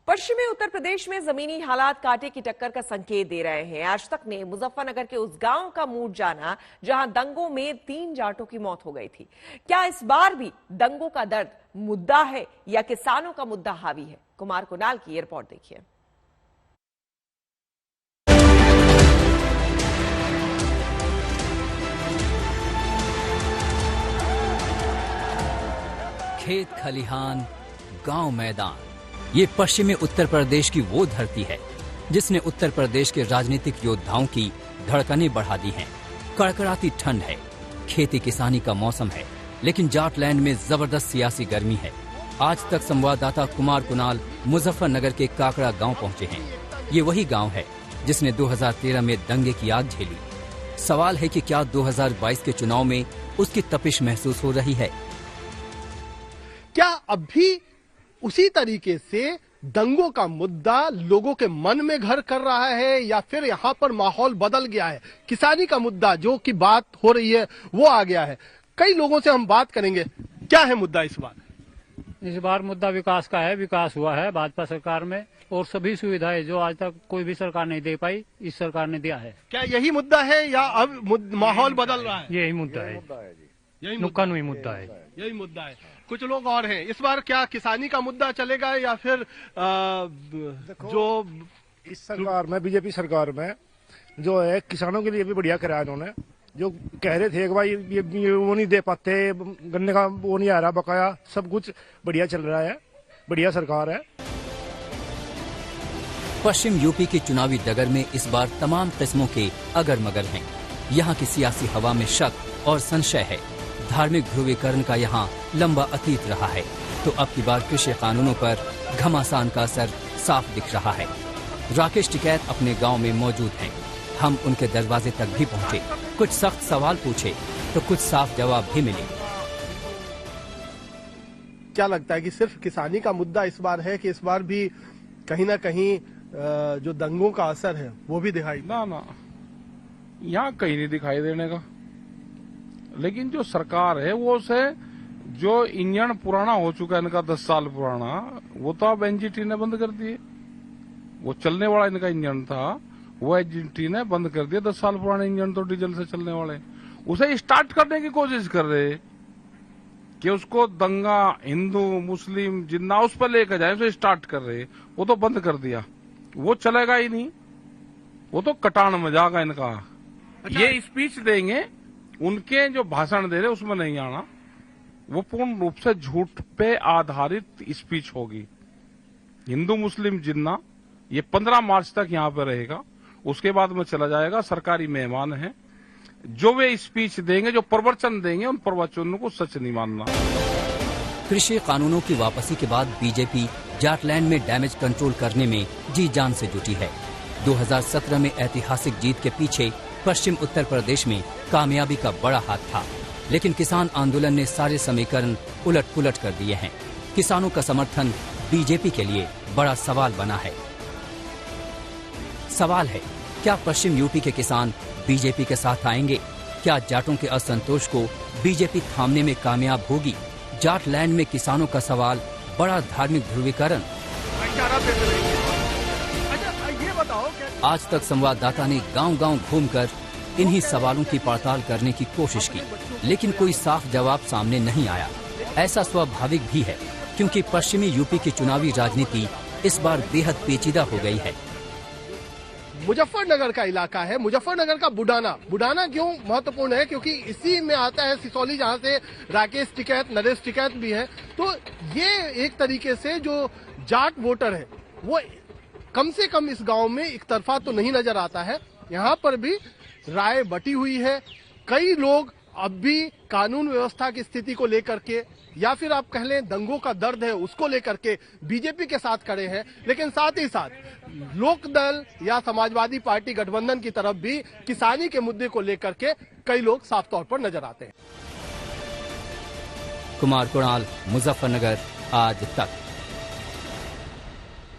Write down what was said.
पश्चिमी उत्तर प्रदेश में जमीनी हालात कांटे की टक्कर का संकेत दे रहे हैं। आज तक ने मुजफ्फरनगर के उस गांव का मूड जाना जहां दंगों में 3 जाटों की मौत हो गई थी। क्या इस बार भी दंगों का दर्द मुद्दा है या किसानों का मुद्दा हावी है? कुमार कुणाल की रिपोर्ट देखिए। खेत खलिहान, गांव मैदान, ये पश्चिमी उत्तर प्रदेश की वो धरती है जिसने उत्तर प्रदेश के राजनीतिक योद्धाओं की धड़कनें बढ़ा दी हैं। कड़कड़ाती ठंड है, खेती किसानी का मौसम है, लेकिन जाटलैंड में जबरदस्त सियासी गर्मी है। आज तक संवाददाता कुमार कुणाल मुजफ्फरनगर के काकड़ा गांव पहुंचे हैं। ये वही गांव है जिसने 2013 में दंगे की आग झेली। सवाल है कि क्या 2022 के चुनाव में उसकी तपिश महसूस हो रही है? क्या अब भी उसी तरीके से दंगों का मुद्दा लोगों के मन में घर कर रहा है या फिर यहाँ पर माहौल बदल गया है? किसानी का मुद्दा जो कि बात हो रही है वो आ गया है। कई लोगों से हम बात करेंगे। क्या है मुद्दा इस बार? इस बार मुद्दा विकास का है। विकास हुआ है भाजपा सरकार में और सभी सुविधाएं जो आज तक कोई भी सरकार नहीं दे पाई, इस सरकार ने दिया है। क्या यही मुद्दा है या अब माहौल बदल रहा है? यही मुद्दा है, यही कानूनी मुद्दा है, यही मुद्दा है। कुछ लोग और हैं। इस बार क्या किसानी का मुद्दा चलेगा या फिर जो इस सरकार में, बीजेपी सरकार में जो है किसानों के लिए भी बढ़िया कराया उन्होंने। जो कह रहे थे कि भाई ये वो नहीं दे पाते, गन्ने का वो नहीं आ रहा बकाया, सब कुछ बढ़िया चल रहा है, बढ़िया सरकार है। पश्चिम यूपी की चुनावी डगर में इस बार तमाम किस्मों के अगर मगर हैं। यहाँ की सियासी हवा में शक और संशय है। धार्मिक ध्रुवीकरण का यहाँ लंबा अतीत रहा है, तो अब की बार कृषि कानूनों पर घमासान का असर साफ दिख रहा है। राकेश टिकैत अपने गांव में मौजूद हैं। हम उनके दरवाजे तक भी पहुंचे, कुछ सख्त सवाल पूछे तो कुछ साफ जवाब भी मिले। क्या लगता है कि सिर्फ किसानी का मुद्दा इस बार है कि इस बार भी कहीं ना कहीं जो दंगों का असर है वो भी दिखाई? ना, यहाँ कहीं नहीं दिखाई देने का। लेकिन जो सरकार है वो से जो इंजन पुराना हो चुका है इनका 10 साल पुराना, वो तो अब एनजीटी ने बंद कर दिए। वो चलने वाला इनका इंजन था, वो एनजीटी ने बंद कर दिया। 10 साल पुराने इंजन तो डीजल से चलने वाले, उसे स्टार्ट करने की कोशिश कर रहे कि उसको दंगा हिंदू मुस्लिम जिन्ना उस पर लेकर जाए, उसे स्टार्ट कर रहे। वो तो बंद कर दिया, वो चलेगा ही नहीं। वो तो कटान मजाक है इनका। ये स्पीच देंगे, उनके जो भाषण दे रहे उसमें नहीं आना। वो पूर्ण रूप से झूठ पे आधारित स्पीच होगी। हिंदू मुस्लिम जिन्ना ये 15 मार्च तक यहाँ पे रहेगा, उसके बाद में चला जाएगा। सरकारी मेहमान हैं, जो वे स्पीच देंगे, जो प्रवचन देंगे, उन प्रवचनों को सच नहीं मानना। कृषि कानूनों की वापसी के बाद बीजेपी जाटलैंड में डैमेज कंट्रोल करने में जी जान से जुटी है। 2017 में ऐतिहासिक जीत के पीछे पश्चिम उत्तर प्रदेश में कामयाबी का बड़ा हाथ था, लेकिन किसान आंदोलन ने सारे समीकरण उलट पुलट कर दिए हैं। किसानों का समर्थन बीजेपी के लिए बड़ा सवाल बना है। सवाल है, क्या पश्चिम यूपी के किसान बीजेपी के साथ आएंगे? क्या जाटों के असंतोष को बीजेपी थामने में कामयाब होगी? जाटलैंड में किसानों का सवाल, बड़ा धार्मिक ध्रुवीकरण। आज तक संवाददाता ने गांव-गांव घूमकर इन्हीं सवालों की पड़ताल करने की कोशिश की, लेकिन कोई साफ जवाब सामने नहीं आया। ऐसा स्वाभाविक भी है, क्योंकि पश्चिमी यूपी की चुनावी राजनीति इस बार बेहद पेचीदा हो गई है। मुजफ्फरनगर का इलाका है, मुजफ्फरनगर का बुडाना क्यों महत्वपूर्ण है? क्योंकि इसी में आता है सिसौली, जहां से राकेश टिकैत, नरेश टिकैत भी है। तो ये एक तरीके से जो जाट वोटर है वो कम से कम इस गांव में एक तरफा तो नहीं नजर आता है। यहाँ पर भी राय बटी हुई है। कई लोग अब भी कानून व्यवस्था की स्थिति को लेकर के या फिर आप कह लें दंगों का दर्द है उसको लेकर के बीजेपी के साथ खड़े हैं, लेकिन साथ ही साथ लोकदल या समाजवादी पार्टी गठबंधन की तरफ भी किसानी के मुद्दे को लेकर के कई लोग साफ तौर पर नजर आते हैं। कुमार कुणाल, मुजफ्फरनगर, आज तक।